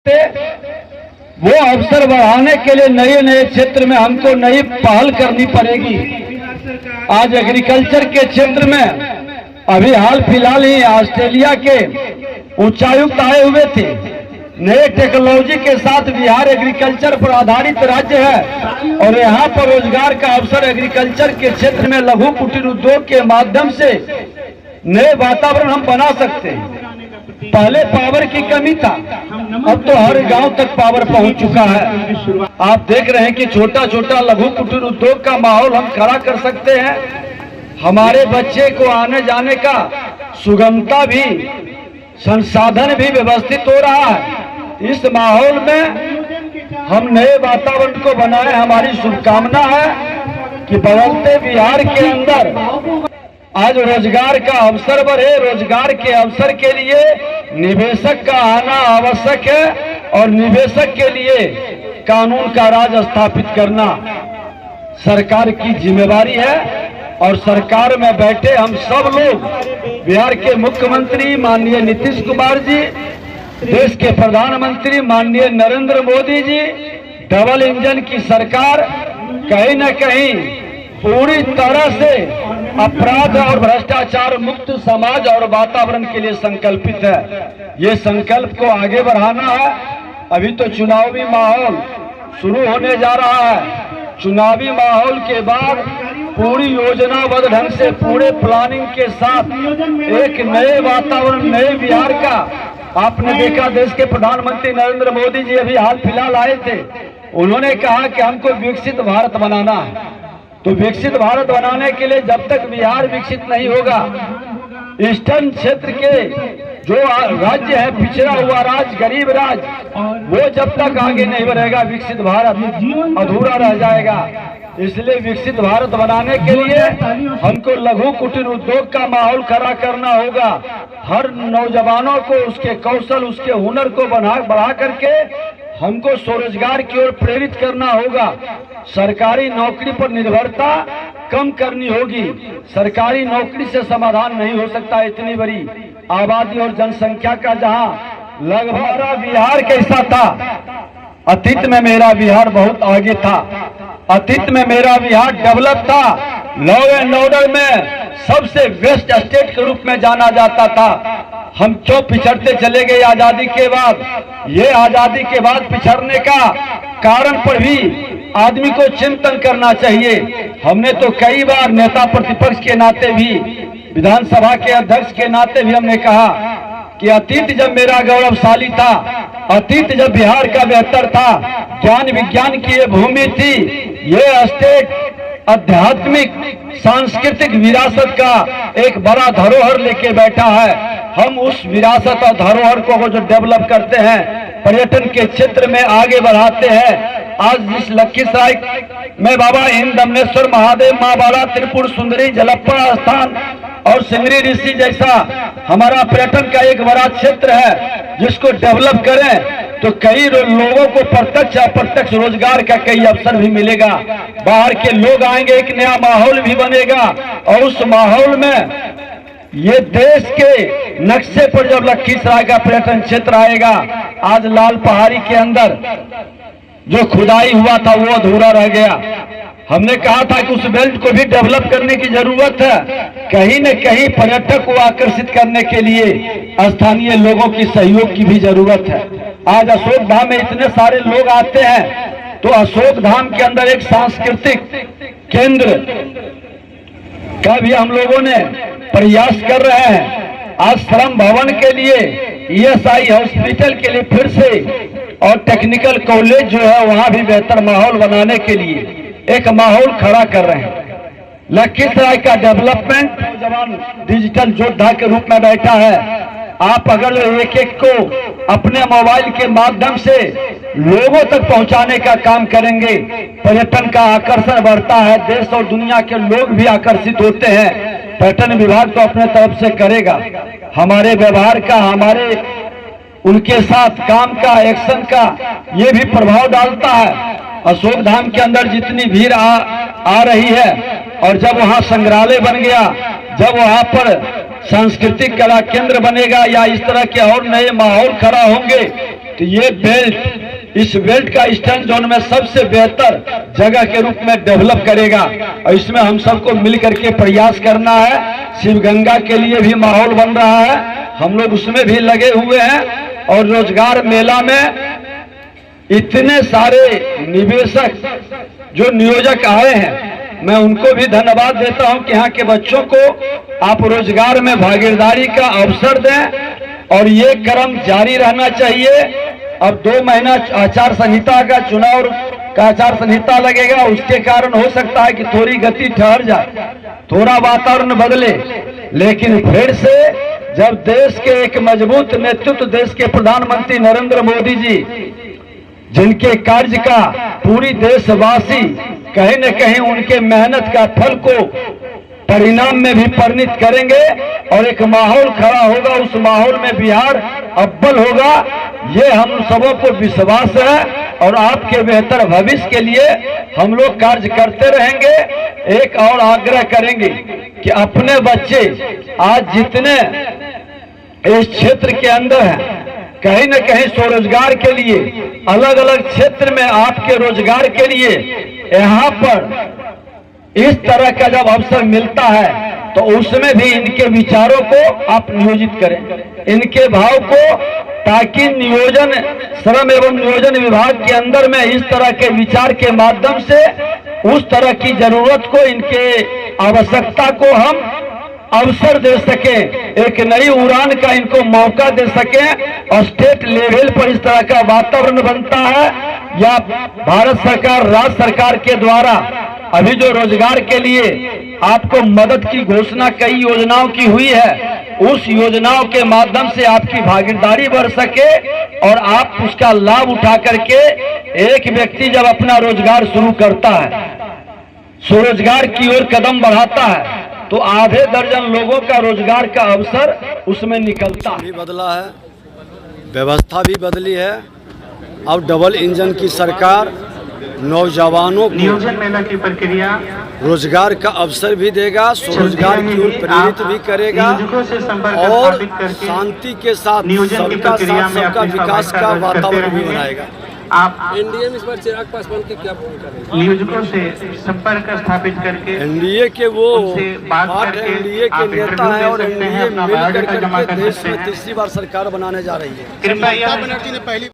वो अवसर बढ़ाने के लिए नए नए क्षेत्र में हमको नई पहल करनी पड़ेगी। आज एग्रीकल्चर के क्षेत्र में अभी हाल फिलहाल ही ऑस्ट्रेलिया के उच्चायुक्त आए हुए थे। नए टेक्नोलॉजी के साथ बिहार एग्रीकल्चर पर आधारित राज्य है और यहाँ पर रोजगार का अवसर एग्रीकल्चर के क्षेत्र में लघु कुटीर उद्योग के माध्यम से नए वातावरण हम बना सकते हैं। पहले पावर की कमी था, अब तो हर गांव तक पावर पहुंच चुका है। आप देख रहे हैं कि छोटा छोटा लघु कुटीर उद्योग का माहौल हम खड़ा कर सकते हैं। हमारे बच्चे को आने जाने का सुगमता भी, संसाधन भी व्यवस्थित हो रहा है। इस माहौल में हम नए वातावरण को बनाए। हमारी शुभकामना है कि बदलते बिहार के अंदर आज रोजगार का अवसर बढ़े। रोजगार के अवसर के लिए निवेशक का आना आवश्यक है और निवेशक के लिए कानून का राज स्थापित करना सरकार की जिम्मेवारी है। और सरकार में बैठे हम सब लोग, बिहार के मुख्यमंत्री माननीय नीतीश कुमार जी, देश के प्रधानमंत्री माननीय नरेंद्र मोदी जी, डबल इंजन की सरकार कहीं न कहीं पूरी तरह से अपराध और भ्रष्टाचार मुक्त समाज और वातावरण के लिए संकल्पित है। ये संकल्प को आगे बढ़ाना है। अभी तो चुनावी माहौल शुरू होने जा रहा है। चुनावी माहौल के बाद पूरी योजनाबद्ध ढंग से, पूरे प्लानिंग के साथ एक नए वातावरण, नए बिहार का आपने देखा। देश के प्रधानमंत्री नरेंद्र मोदी जी अभी हाल फिलहाल आए थे। उन्होंने कहा कि हमको विकसित भारत बनाना है। तो विकसित भारत बनाने के लिए जब तक बिहार विकसित नहीं होगा, ईस्टर्न क्षेत्र के जो राज्य है, पिछड़ा हुआ राज्य, गरीब राज्य, वो जब तक आगे नहीं बढ़ेगा, विकसित भारत अधूरा रह जाएगा। इसलिए विकसित भारत बनाने के लिए हमको लघु कुटीर उद्योग का माहौल खड़ा करना होगा। हर नौजवानों को उसके कौशल, उसके हुनर को बढ़ा करके हमको स्वरोजगार की ओर प्रेरित करना होगा। सरकारी नौकरी पर निर्भरता कम करनी होगी। सरकारी नौकरी से समाधान नहीं हो सकता। इतनी बड़ी आबादी और जनसंख्या का जहां लगभग बिहार कैसा था, अतीत में मेरा बिहार बहुत आगे था। अतीत में मेरा बिहार डेवलप था। लॉ एंड ऑर्डर में सबसे बेस्ट स्टेट के रूप में जाना जाता था। हम क्यों पिछड़ते चले गए आजादी के बाद? ये आजादी के बाद पिछड़ने का कारण पर भी आदमी को चिंतन करना चाहिए। हमने तो कई बार नेता प्रतिपक्ष के नाते भी, विधानसभा के अध्यक्ष के नाते भी हमने कहा कि अतीत जब मेरा गौरवशाली था, अतीत जब बिहार का बेहतर था, ज्ञान विज्ञान की ये भूमि थी, ये स्टेट आध्यात्मिक सांस्कृतिक विरासत का एक बड़ा धरोहर लेके बैठा है। हम उस विरासत और धरोहर को जो डेवलप करते हैं, पर्यटन के क्षेत्र में आगे बढ़ाते हैं। आज जिस लखीसराय में बाबा हिंदमनेश्वर महादेव, माँ बाला त्रिपुर सुंदरी, जलप्पा स्थान और सिंगरी ऋषि जैसा हमारा पर्यटन का एक बड़ा क्षेत्र है, जिसको डेवलप करें तो कई लोगों को प्रत्यक्ष अप्रत्यक्ष रोजगार का कई अवसर भी मिलेगा। बाहर के लोग आएंगे, एक नया माहौल भी बनेगा। और उस माहौल में ये देश के नक्शे पर जब लखीसराय का पर्यटन क्षेत्र आएगा, आज लाल पहाड़ी के अंदर जो खुदाई हुआ था वो अधूरा रह गया। हमने कहा था कि उस बेल्ट को भी डेवलप करने की जरूरत है। कहीं न कहीं पर्यटक को आकर्षित करने के लिए स्थानीय लोगों की सहयोग की भी जरूरत है। आज अशोक धाम में इतने सारे लोग आते हैं, तो अशोक धाम के अंदर एक सांस्कृतिक केंद्र का भी हम लोगों ने प्रयास कर रहे हैं। आज श्रम भवन के लिए, ESI हॉस्पिटल के लिए फिर से, और टेक्निकल कॉलेज जो है वहां भी बेहतर माहौल बनाने के लिए एक माहौल खड़ा कर रहे हैं। लखीसराय का डेवलपमेंट नौजवान डिजिटल योद्धा के रूप में बैठा है। आप अगर एक एक को अपने मोबाइल के माध्यम से लोगों तक पहुंचाने का काम करेंगे, पर्यटन का आकर्षण बढ़ता है। देश और दुनिया के लोग भी आकर्षित होते हैं। पर्यटन विभाग तो अपने तरफ से करेगा। हमारे व्यवहार का, हमारे उनके साथ काम का, एक्शन का ये भी प्रभाव डालता है। अशोक धाम के अंदर जितनी भीड़ आ रही है, और जब वहाँ संग्रहालय बन गया, जब वहाँ पर सांस्कृतिक कला केंद्र बनेगा या इस तरह के और नए माहौल खड़ा होंगे, तो ये बेल्ट, इस बेल्ट का ईस्टर्न जोन में सबसे बेहतर जगह के रूप में डेवलप करेगा और इसमें हम सबको मिल करके प्रयास करना है। शिवगंगा के लिए भी माहौल बन रहा है, हम लोग उसमें भी लगे हुए हैं। और रोजगार मेला में इतने सारे निवेशक जो नियोजक आए हैं, मैं उनको भी धन्यवाद देता हूं कि यहाँ के बच्चों को आप रोजगार में भागीदारी का अवसर दें और ये क्रम जारी रहना चाहिए। अब 2 महीना आचार संहिता का चुनाव का आचार संहिता लगेगा, उसके कारण हो सकता है कि थोड़ी गति ठहर जाए, थोड़ा वातावरण बदले, लेकिन फिर से जब देश के एक मजबूत नेतृत्व, देश के प्रधानमंत्री नरेंद्र मोदी जी, जिनके कार्य का पूरी देशवासी कहीं न कहीं उनके मेहनत का फल को परिणाम में भी परिणित करेंगे और एक माहौल खड़ा होगा, उस माहौल में बिहार अव्वल होगा, ये हम सबों को विश्वास है। और आपके बेहतर भविष्य के लिए हम लोग कार्य करते रहेंगे। एक और आग्रह करेंगे कि अपने बच्चे आज जितने इस क्षेत्र के अंदर हैं, कहीं न कहीं स्वरोजगार के लिए अलग अलग क्षेत्र में आपके रोजगार के लिए यहाँ पर इस तरह का जब अवसर मिलता है तो उसमें भी इनके विचारों को आप नियोजित करें, इनके भाव को, ताकि नियोजन, श्रम एवं नियोजन विभाग के अंदर में इस तरह के विचार के माध्यम से उस तरह की जरूरत को, इनके आवश्यकता को हम अवसर दे सके, एक नई उड़ान का इनको मौका दे सके और स्टेट लेवल पर इस तरह का वातावरण बनता है। या भारत सरकार, राज्य सरकार के द्वारा अभी जो रोजगार के लिए आपको मदद की घोषणा कई योजनाओं की हुई है, उस योजनाओं के माध्यम से आपकी भागीदारी बढ़ सके और आप उसका लाभ उठा करके एक व्यक्ति जब अपना रोजगार शुरू करता है, स्वरोजगार की ओर कदम बढ़ाता है, तो आधे दर्जन लोगों का रोजगार का अवसर उसमें निकलता है। भी बदला है, व्यवस्था भी बदली है। अब डबल इंजन की सरकार नौजवानों को नियोजन मेला की प्रक्रिया रोजगार का अवसर भी देगा, स्वरोजगार की ओर प्रेरित भी करेगा और शांति के साथ सबका साथ सबका विकास का वातावरण भी बनाएगा। आप एनडीए में इस बार चिराग पासवान की क्या भूमिका रहेगी? नियोजकों से संपर्क स्थापित करके एनडीए के वो उनसे बात पार्ट करके एनडीए के आप नेता हैं और इंटरव्यू दे सकते हैं, एनडीए अपना मिल बायोडाटा जमा करके कर देश सकते में हैं। तीसरी बार सरकार बनाने जा रही है। कृपया बनर्जी ने पहली